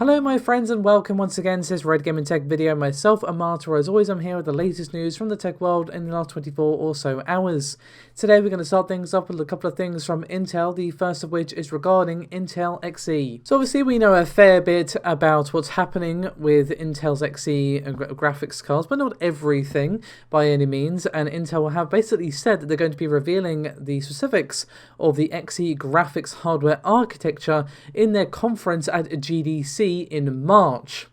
Hello my friends and welcome once again to this Red Gaming Tech video. Myself, Amata, as always I'm here with the latest news from the tech world in the last 24 or so hours. Today we're going to start things off with a couple of things from Intel, the first of which is regarding Intel Xe. So obviously we know a fair bit about what's happening with Intel's Xe graphics cards, but not everything by any means, and Intel have basically said that they're going to be revealing the specifics of the Xe graphics hardware architecture in their conference at GDC in March,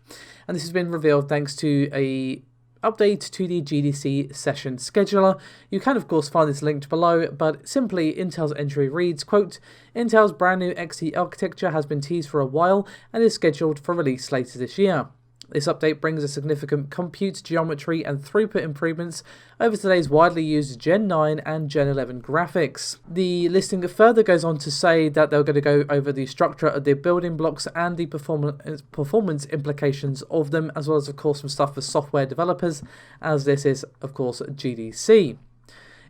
and this has been revealed thanks to a update to the GDC session scheduler. You can of course find this linked below, but simply Intel's entry reads, quote, Intel's brand new Xe architecture has been teased for a while and is scheduled for release later this year. This update brings a significant compute, geometry and throughput improvements over today's widely used Gen 9 and Gen 11 graphics. The listing further goes on to say that they're going to go over the structure of the building blocks and the performance implications of them, as well as of course some stuff for software developers, as this is of course GDC.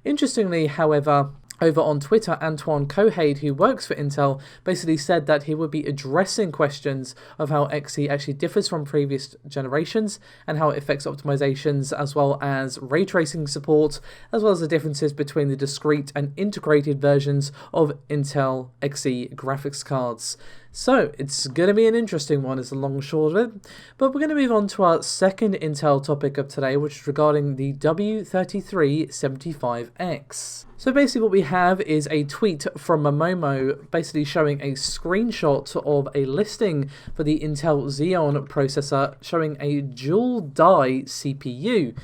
Interestingly, however, over on Twitter, Antoine Cohade, who works for Intel, basically said that he would be addressing questions of how Xe actually differs from previous generations and how it affects optimizations, as well as ray tracing support, as well as the differences between the discrete and integrated versions of Intel Xe graphics cards. So it's going to be an interesting one is the long and short of it, but we're going to move on to our second Intel topic of today, which is regarding the W3375X. So basically what we have is a tweet from Momomo basically showing a screenshot of a listing for the Intel Xeon processor showing a dual die CPU.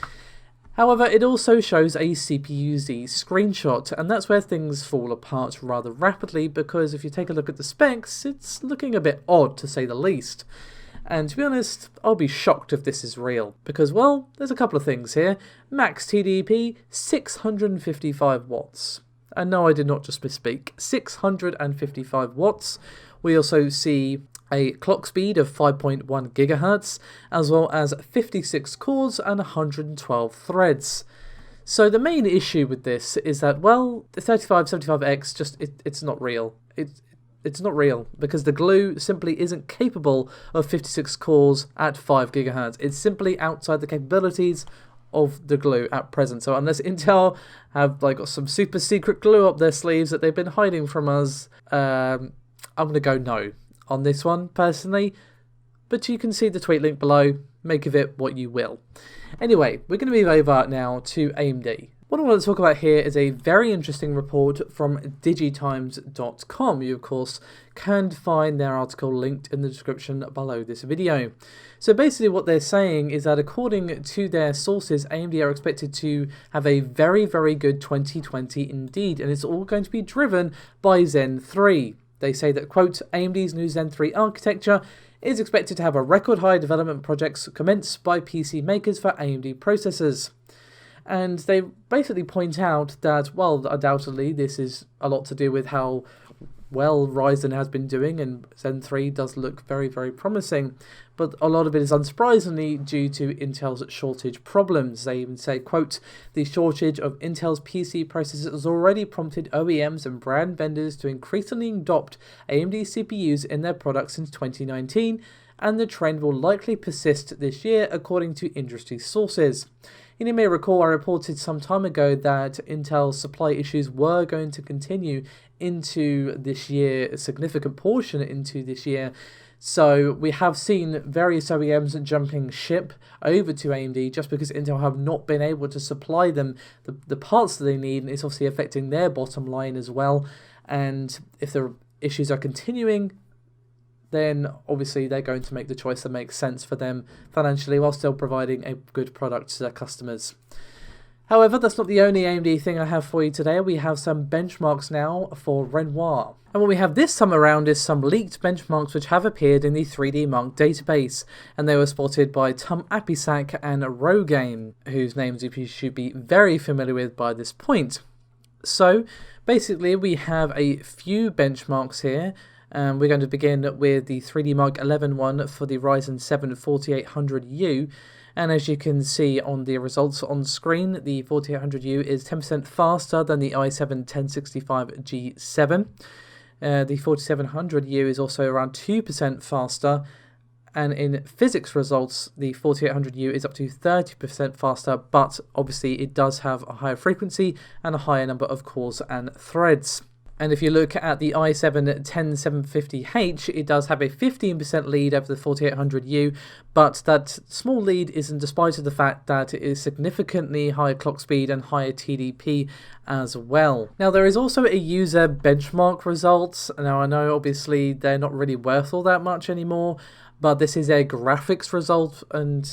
However, it also shows a CPU-Z screenshot, and that's where things fall apart rather rapidly, because if you take a look at the specs, it's looking a bit odd to say the least. And to be honest, I'll be shocked if this is real, because, well, there's a couple of things here. Max TDP, 655 watts. And no, I did not just misspeak, 655 watts. We also see a clock speed of 5.1 gigahertz, as well as 56 cores and 112 threads. So the main issue with this is that, well, the 3575X just, it's not real. It's not real, because the glue simply isn't capable of 56 cores at 5 gigahertz. It's simply outside the capabilities of the glue at present. So unless Intel have got some super secret glue up their sleeves that they've been hiding from us, I'm going to go no on this one personally, but you can see the tweet link below, make of it what you will. Anyway, we're going to move over now to AMD. What I want to talk about here is a very interesting report from digitimes.com. You of course can find their article linked in the description below this video. So basically what they're saying is that according to their sources, AMD are expected to have a very, very good 2020 indeed, and it's all going to be driven by Zen 3. They say that, quote, AMD's new Zen 3 architecture is expected to have a record high development projects commenced by PC makers for AMD processors. And they basically point out that, well, undoubtedly this is a lot to do with how well Ryzen has been doing, and Zen 3 does look very, very promising, but a lot of it is unsurprisingly due to Intel's shortage problems. They even say, quote, the shortage of Intel's PC processors has already prompted OEMs and brand vendors to increasingly adopt AMD CPUs in their products since 2019, and the trend will likely persist this year according to industry sources. You may recall I reported some time ago that Intel's supply issues were going to continue into this year, a significant portion into this year. So we have seen various OEMs jumping ship over to AMD just because Intel have not been able to supply them the parts that they need, and it's obviously affecting their bottom line as well. And if the issues are continuing, then obviously they're going to make the choice that makes sense for them financially while still providing a good product to their customers. However, that's not the only AMD thing I have for you today. We have some benchmarks now for Renoir. And what we have this time around is some leaked benchmarks which have appeared in the 3D Mark database, and they were spotted by Tom Apisak and Rogaine, whose names you should be very familiar with by this point. So basically we have a few benchmarks here. We're going to begin with the 3D Mark 11 one for the Ryzen 7 4800U, and as you can see on the results on screen, the 4800U is 10% faster than the i7 1065G7. The 4700U is also around 2% faster, And in physics results, the 4800U is up to 30% faster, but obviously it does have a higher frequency and a higher number of cores and threads. And if you look at the i7-10750H, it does have a 15% lead over the 4800U, but that small lead is in despite of the fact that it is significantly higher clock speed and higher TDP as well. Now, there is also a user benchmark result. Now, I know obviously they're not really worth all that much anymore, but this is a graphics result, and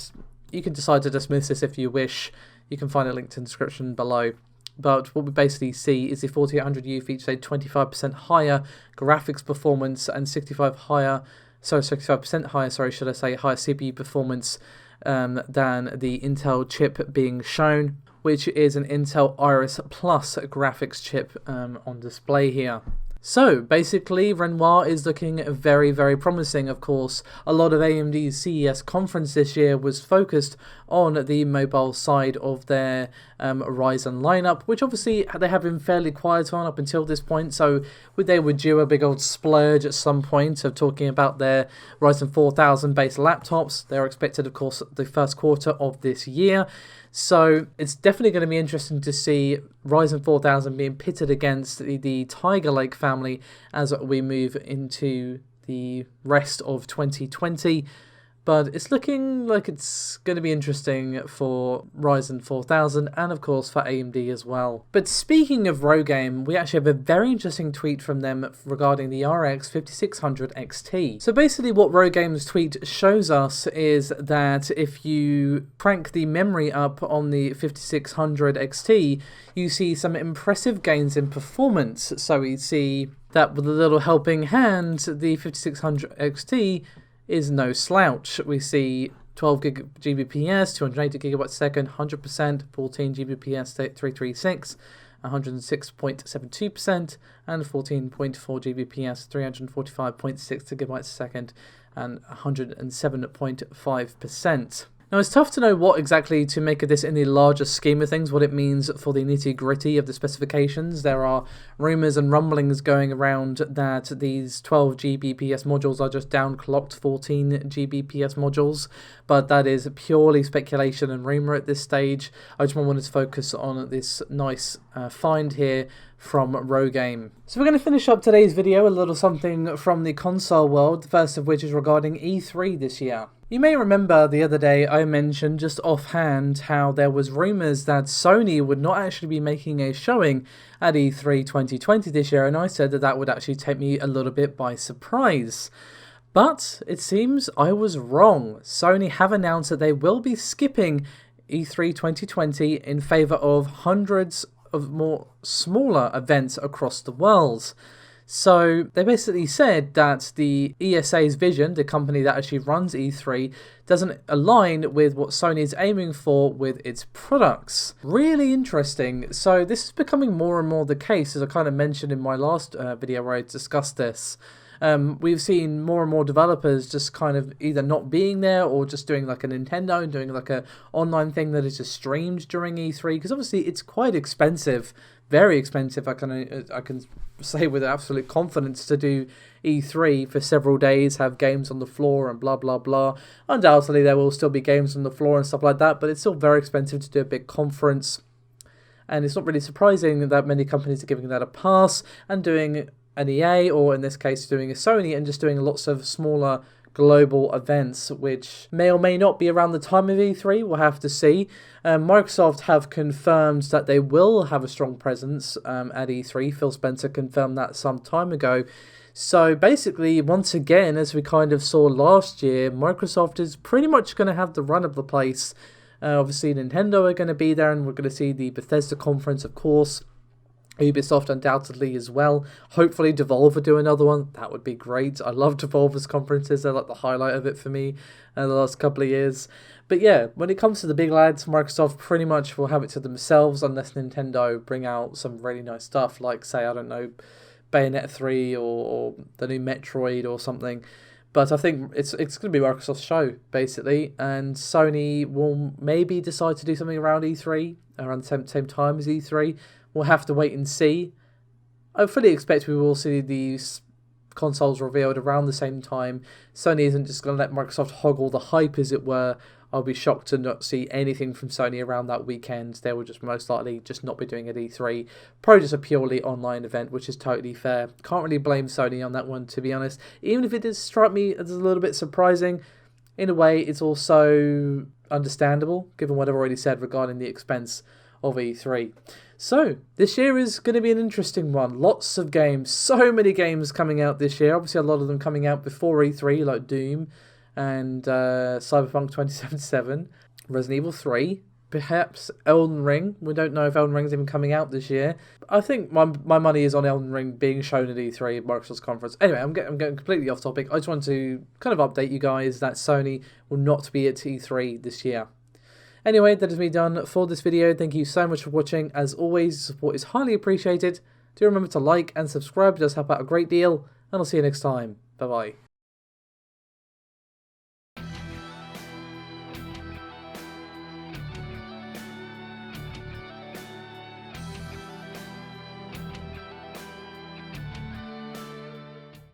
you can decide to dismiss this if you wish. You can find a link to the description below. But what we basically see is the 4800U features a 25% higher graphics performance and 65% higher, higher CPU performance than the Intel chip being shown, which is an Intel Iris Plus graphics chip on display here. So basically, Renoir is looking very, very promising. Of course, a lot of AMD's CES conference this year was focused on the mobile side of their Ryzen lineup, which obviously they have been fairly quiet on up until this point. So they would do a big old splurge at some point of talking about their Ryzen 4000 based laptops. They're expected, of course, the first quarter of this year. So it's definitely going to be interesting to see Ryzen 4000 being pitted against the Tiger Lake family as we move into the rest of 2020. But it's looking like it's going to be interesting for Ryzen 4000 and of course for AMD as well. But speaking of Rogame, we actually have a very interesting tweet from them regarding the RX 5600 XT. So basically what Rogame's tweet shows us is that if you crank the memory up on the 5600 XT, you see some impressive gains in performance. So we see that with a little helping hand, the 5600 XT is no slouch. We see 12 Gbps, 280 GB second, 100%, 14 Gbps 336, 106.72%, and 14.4 Gbps 345.6 GB second, and 107.5%. Now, it's tough to know what exactly to make of this in the larger scheme of things, what it means for the nitty-gritty of the specifications. There are rumours and rumblings going around that these 12 Gbps modules are just downclocked 14 Gbps modules, but that is purely speculation and rumour at this stage. I just wanted to focus on this nice find here from Rogame. So we're going to finish up today's video a little something from the console world, the first of which is regarding E3 this year. You may remember the other day I mentioned just offhand how there was rumours that Sony would not actually be making a showing at E3 2020 this year, and I said that that would actually take me a little bit by surprise. But it seems I was wrong. Sony have announced that they will be skipping E3 2020 in favour of hundreds of more smaller events across the world. So they basically said that the ESA's vision, the company that actually runs E3, doesn't align with what Sony is aiming for with its products. Really interesting. So this is becoming more and more the case, as I kind of mentioned in my last video where I discussed this. We've seen more and more developers just kind of either not being there or just doing like a Nintendo and doing like a online thing that is just streamed during E3, because obviously it's quite expensive, very expensive. I can say with absolute confidence to do E3 for several days, have games on the floor and blah blah blah. Undoubtedly there will still be games on the floor and stuff like that, but it's still very expensive to do a big conference, and it's not really surprising that many companies are giving that a pass and doing an EA, or in this case doing a Sony, and just doing lots of smaller global events which may or may not be around the time of E3. We'll have to see. Microsoft have confirmed that they will have a strong presence at E3. Phil Spencer confirmed that some time ago. So basically, once again, as we kind of saw last year, Microsoft is pretty much going to have the run of the place. Obviously Nintendo are going to be there, and we're going to see the Bethesda conference, of course. Ubisoft undoubtedly as well. Hopefully Devolver do another one. That would be great. I love Devolver's conferences. They're like the highlight of it for me in the last couple of years. But yeah, when it comes to the big lads, Microsoft pretty much will have it to themselves unless Nintendo bring out some really nice stuff like, say, I don't know, Bayonetta 3 or the new Metroid or something. But I think it's going to be Microsoft's show, basically. And Sony will maybe decide to do something around E3, around the same time as E3. We'll have to wait and see. I fully expect we will see these consoles revealed around the same time, Sony isn't just going to let Microsoft hog all the hype, as it were. I'll be shocked to not see anything from Sony around that weekend. They will just most likely just not be doing an E3. Probably just a purely online event, which is totally fair. Can't really blame Sony on that one, to be honest. Even if it did strike me as a little bit surprising, in a way, it's also understandable, given what I've already said regarding the expense of E3. So, this year is going to be an interesting one. Lots of games, so many games coming out this year. Obviously, a lot of them coming out before E3, like Doom and Cyberpunk 2077, Resident Evil 3, perhaps Elden Ring. We don't know if Elden Ring is even coming out this year. I think my money is on Elden Ring being shown at E3 at Microsoft's conference. Anyway, I'm getting completely off topic. I just want to kind of update you guys that Sony will not be at E3 this year. Anyway, that is me done for this video. Thank you so much for watching. As always, support is highly appreciated. Do remember to like and subscribe. It does help out a great deal. And I'll see you next time. Bye-bye.